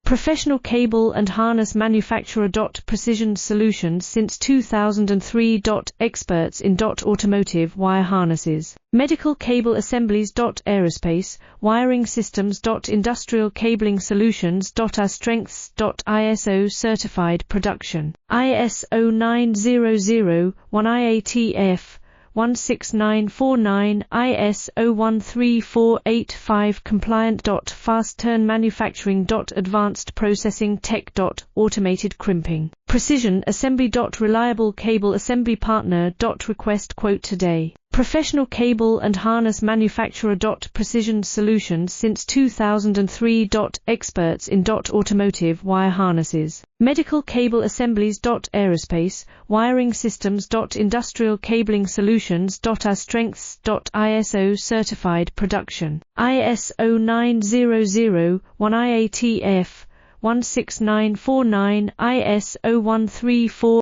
Professional cable and harness manufacturer. Precision solutions since 2003. Experts in automotive wire harnesses. Medical cable assemblies. Aerospace wiring systems. Industrial cabling solutions. Our strengths. ISO certified production. ISO 9001 IATF 16949 ISO 13485 compliant. Fast turn manufacturing. Advanced processing tech. Automated crimping. Precision assembly. Reliable cable assembly partner. Request quote today. Professional cable and harness manufacturer. Precision solutions since 2003. Experts in automotive wire harnesses. Medical cable assemblies. Aerospace wiring systems. Industrial cabling solutions. Our strengths. ISO certified production. ISO 9001 IATF 16949 ISO 134